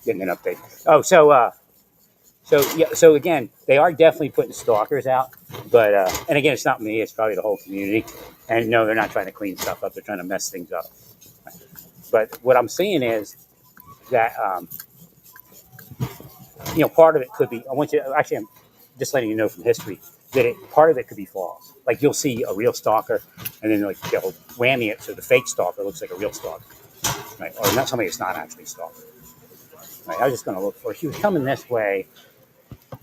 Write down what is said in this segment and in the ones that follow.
getting an update. Oh, so yeah, so again, they are definitely putting stalkers out, but and again, it's not me; it's probably the whole community. And no, they're not trying to clean stuff up; they're trying to mess things up. But what I'm seeing is that part of it could be. I want you actually, I'm just letting you know from history that part of it could be false. Like you'll see a real stalker, and then like they'll whammy it so the fake stalker looks like a real stalker, right? Or not somebody that's not actually a stalker. Right? I was just going to look for her. She was coming this way.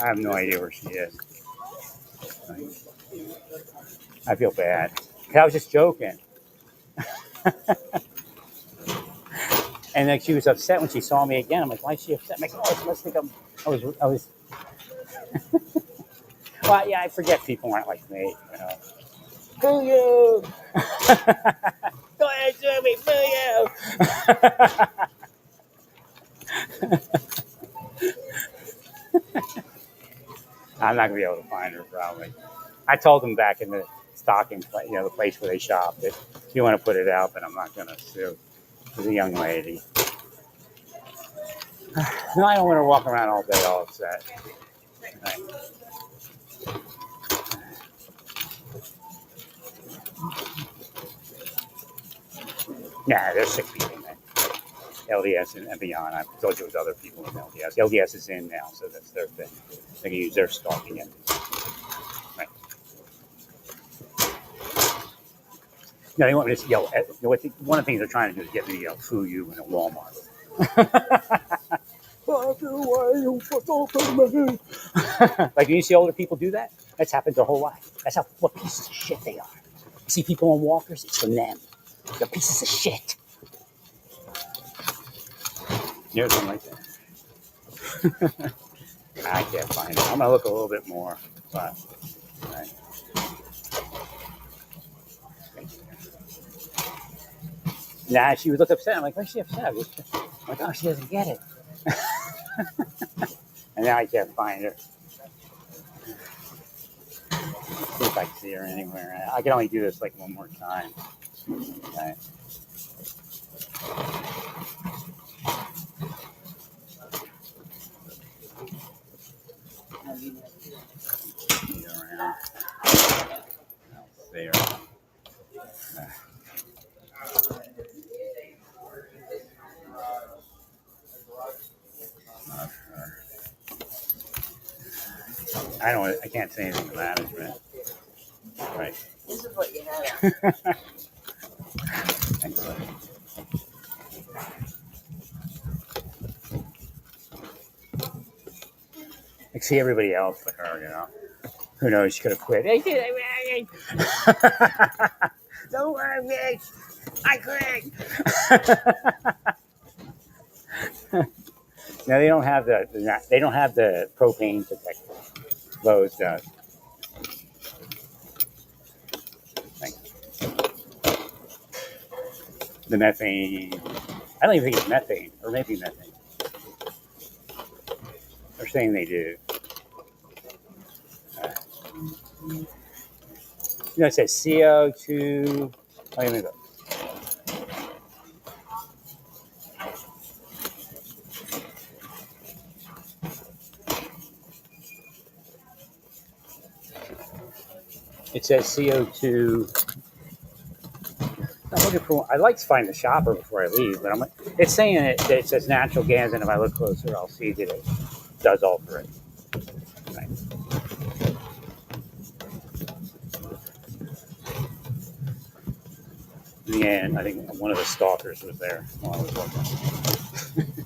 I have no idea where she is. Right? I feel bad. I was just joking. And then she was upset when she saw me again. I'm like, why is she upset? I'm like, oh, she must think I was. Well, yeah, I forget people aren't like me. Boo you! Go ahead, Jimmy. Boo you! I'm not gonna be able to find her probably. I told them back in the stocking place, the place where they shop, that if you want to put it out, but I'm not gonna sue. She's a young lady. No, I don't want to walk around all day all upset. Right. Nah, there's sick people in there. LDS and beyond. I told you it was other people in LDS. LDS is in now, so that's their thing. They can use their stalking it. Right. No, they want me to yell. One of the things they're trying to do is get me to yell "foo you" in a Walmart. Like you see older people do that. That's happened their whole life. That's what pieces of shit they are. You see people on walkers, it's from them. They're pieces of shit. There's one right there. I can't find it. I'm gonna look a little bit more, but right. Nah, she would look upset. I'm like, why is she upset? I'm like, oh, she doesn't get it. And now I can't find her. See if I can see her anywhere. I can only do this like one more time. Okay. Around. There. I can't say anything to management. Right. This is what you have. Thanks. I see everybody else but her, Who knows? She could have quit. Don't worry, Mitch. I quit. No, they don't have the propane detector. Lowe's does. The methane. I don't even think it's methane, or maybe methane. They're saying they do. It says CO2. Oh, let me go. It says CO2. I'm looking for. I like to find the shopper before I leave, but it's saying that it says natural gas, and if I look closer, I'll see that it does all three. Right. In the end, I think one of the stalkers was there while I was looking.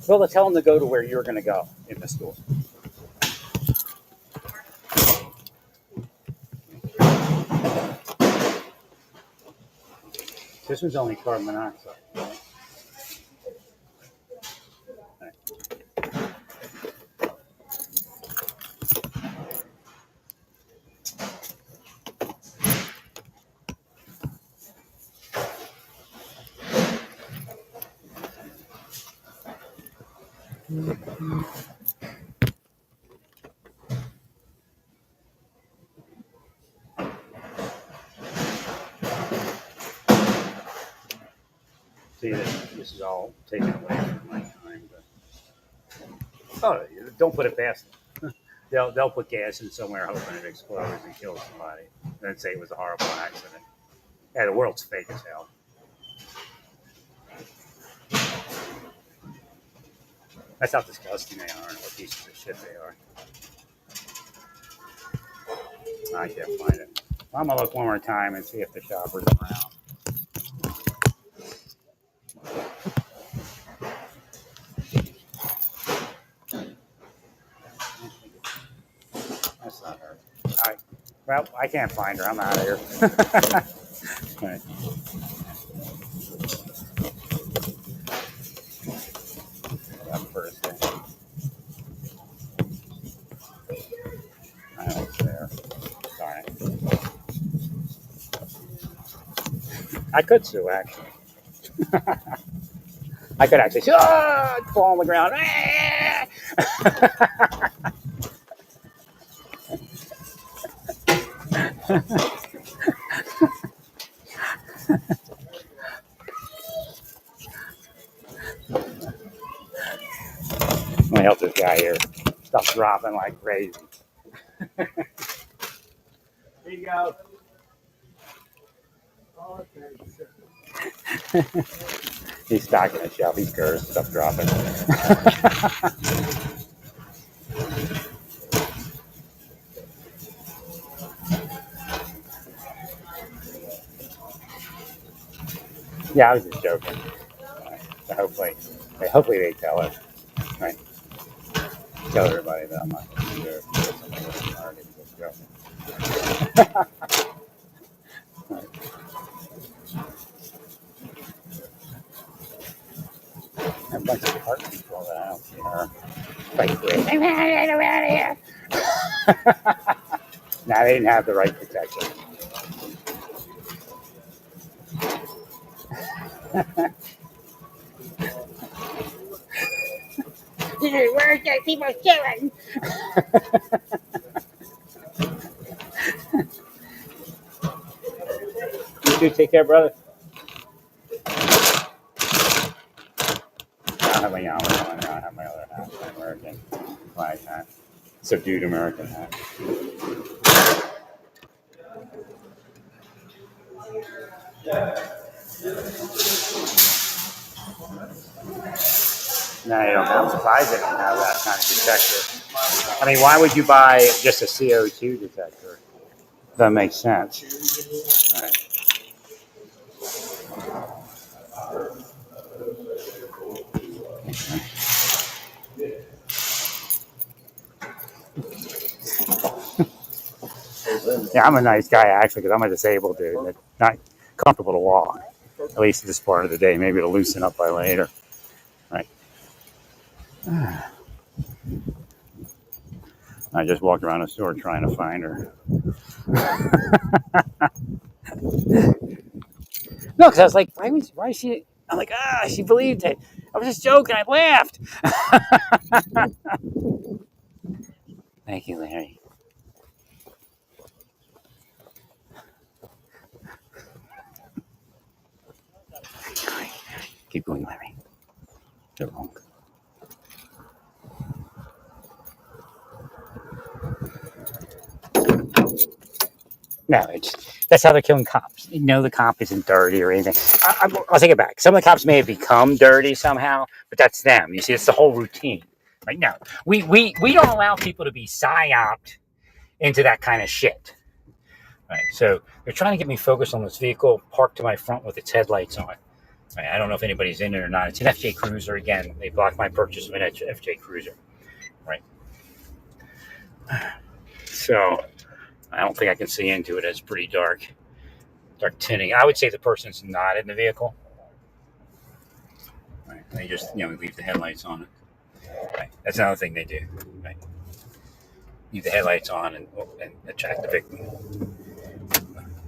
Well, to tell them to go to where you're going to go in the store. This was only carbon monoxide. See, this is all taken away from my time, but Oh, don't put it past them. They'll put gas in somewhere hoping it explodes and kills somebody, and then say it was a horrible accident. Yeah, the world's fake as hell. That's how disgusting they are and what pieces of shit they are. I can't find it. I'm gonna look one more time and see if the shopper's around. That's not her. All right. Well, I can't find her. I'm out of here. All right. Up first. I know it's there. Darn it. I could sue actually. I could actually fall on the ground. Let me help this guy here. Stuff's dropping like crazy. Here you go. He's stocking a shelf. He's cursed. Stuff dropping. Yeah, I was just joking. So hopefully they tell us. Right. Tell everybody that I'm not going to do it. Right. A bunch of park people that I don't see her. Like, I'm out of here. Now they didn't have the right protection. Where are those people shooting? You too. Take care, brother. I don't have my yarmulke on. I don't have my other hat, my American flag hat. Subdued American hat. No, I'm surprised they don't have that kind of detector. I mean, why would you buy just a CO2 detector? That makes sense. All right. Yeah, I'm a nice guy actually because I'm a disabled dude. It's not comfortable to walk, at least this part of the day. Maybe it'll loosen up by later. Right. I just walked around the store trying to find her. No, because I was like, why is she? I'm like, she believed it. I was just joking. I laughed. Thank you, Larry. Keep going, Larry. You're wrong. No, that's how they're killing cops. You know, the cop isn't dirty or anything. I'll take it back. Some of the cops may have become dirty somehow, but that's them. You see, it's the whole routine. Right now, we don't allow people to be psyoped into that kind of shit. Right. So they're trying to get me focused on this vehicle parked to my front with its headlights on. Right, I don't know if anybody's in it or not. It's an FJ Cruiser. Again, they blocked my purchase of an FJ Cruiser. Right. So I don't think I can see into it. It's pretty dark tinting. I would say the person's not in the vehicle. Right. They just, leave the headlights on it. Right. That's another thing they do. Right. Leave the headlights on and attract the victim.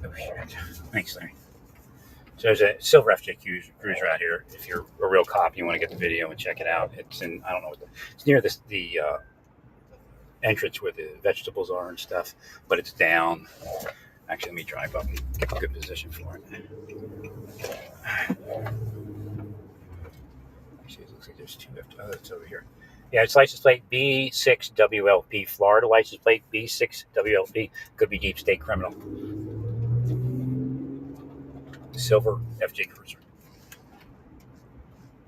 Oh, shit. Thanks, Larry. So there's a silver FJ Cruiser out here. If you're a real cop, you want to get the video and check it out. It's in, I don't know, it's near the entrance where the vegetables are and stuff, but it's down. Actually, let me drive up and get a good position for it. Actually, it looks like there's two left. Oh, it's over here. Yeah, it's license plate B6WLP. Florida license plate B6WLP. Could be deep state criminal. Silver FJ Cruiser.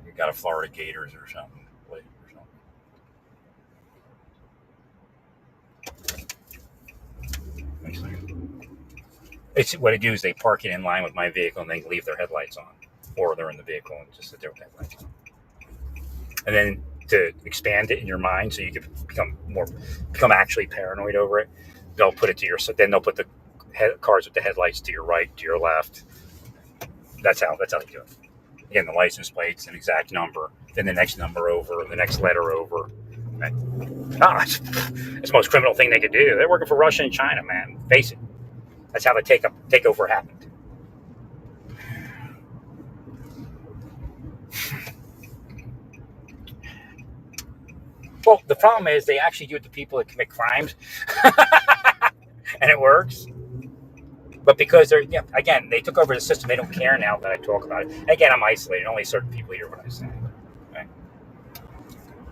You got a Florida Gators or something. It's what they do is they park it in line with my vehicle and they leave their headlights on, or they're in the vehicle and just sit there with headlights on. And then to expand it in your mind, so you can become actually paranoid over it, they'll put it to your. So then they'll put the cars with the headlights to your right, to your left. That's how they do it. Again, the license plates, an exact number, then the next number over, the next letter over. Right? It's the most criminal thing they could do. They're working for Russia and China, man. Face it. That's how the takeover happened. Well, the problem is they actually do it to people that commit crimes, and it works. But because they're, again, they took over the system, they don't care now that I talk about it. Again, I'm isolated. Only certain people hear what I say. Right?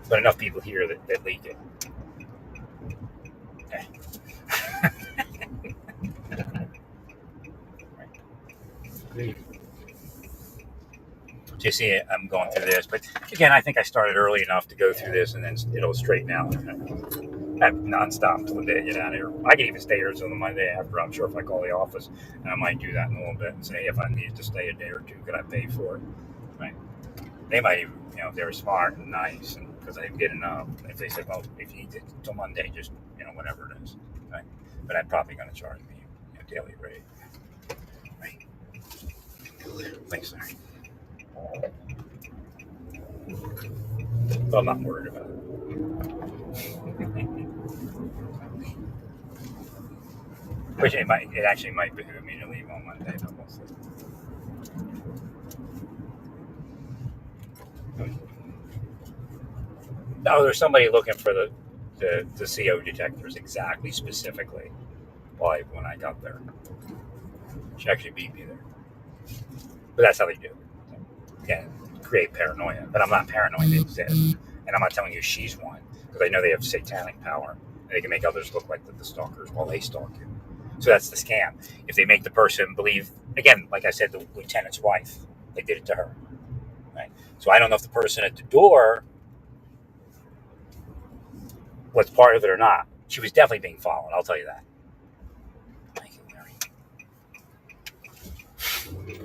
But enough people hear that leak it. Okay. So you see, I'm going through this. But again, I think I started early enough to go through this, and then it'll straighten out. I'm nonstop until the day I get out of here. I can even stay here until the Monday after. I'm sure if I call the office, and I might do that in a little bit and say, hey, if I needed to stay a day or two, could I pay for it? Right? They might even, if they were smart and nice, and because I get enough. If they said, well, if you need it until Monday, just whatever it is. Right? But I'm probably going to charge me daily rate. Right? Thanks, sir. But I'm not worried about it. Which it actually might behoove me to leave on Monday, but we'll see. No, there's somebody looking for the CO detectors exactly, specifically, when I got there. She actually beat me there. But that's how they do. Again, create paranoia. But I'm not paranoid they exist. And I'm not telling you she's one. Because I know they have satanic power. And they can make others look like the stalkers while they stalk you. So that's the scam. If they make the person believe, again, like I said, the lieutenant's wife, they did it to her. Right? So I don't know if the person at the door was part of it or not. She was definitely being followed, I'll tell you that. Thank you, Mary.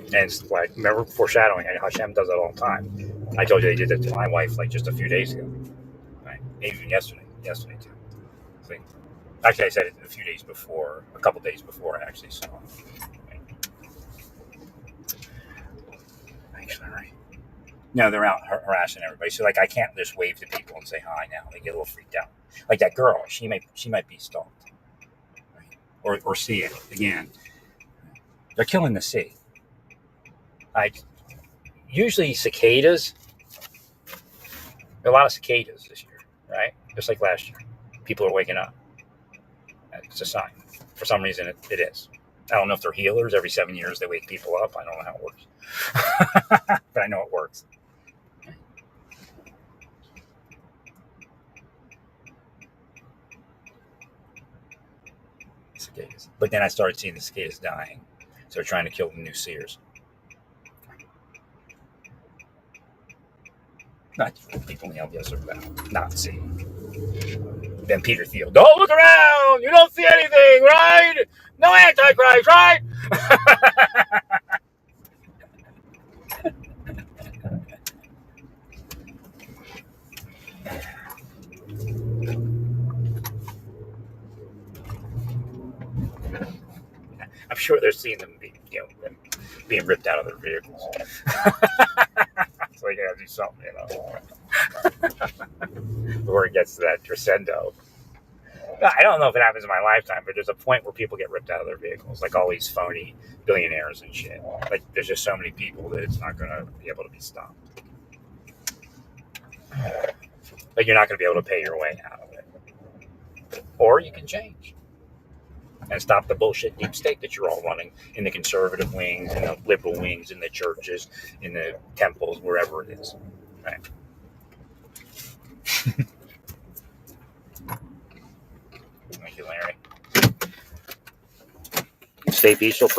And it's like, remember foreshadowing, Hashem does that all the time. I told you they did it to my wife like just a few days ago. Right? Even yesterday too. See? Actually, I said it a few days before, a couple days before I actually saw it. Right? Actually, right. No, they're out harassing everybody. So, like, I can't just wave to people and say hi now. They get a little freaked out. Like that girl, she might be stalked, right? or see it again. They're killing the sea. Usually cicadas. There are a lot of cicadas this year, right? Just like last year. People are waking up. It's a sign. For some reason, it is. I don't know if they're healers. Every 7 years, they wake people up. I don't know how it works. But I know it works. Cicadas. But then I started seeing the cicadas dying. So they're trying to kill the new seers. Not people in the LDS are about not seeing. Then Peter Thiel, don't look around. You don't see anything, right? No Antichrist, right? I'm sure they're seeing them being ripped out of their vehicles. So they gotta do something, before it gets to that crescendo. I don't know if it happens in my lifetime, but there's a point where people get ripped out of their vehicles, like all these phony billionaires and shit. Like there's just so many people that it's not going to be able to be stopped. But you're not going to be able to pay your way out of it. Or you can change and stop the bullshit deep state that you're all running in the conservative wings, in the liberal wings, in the churches, in the temples, wherever it is. Right? you, Larry. Stay peaceful.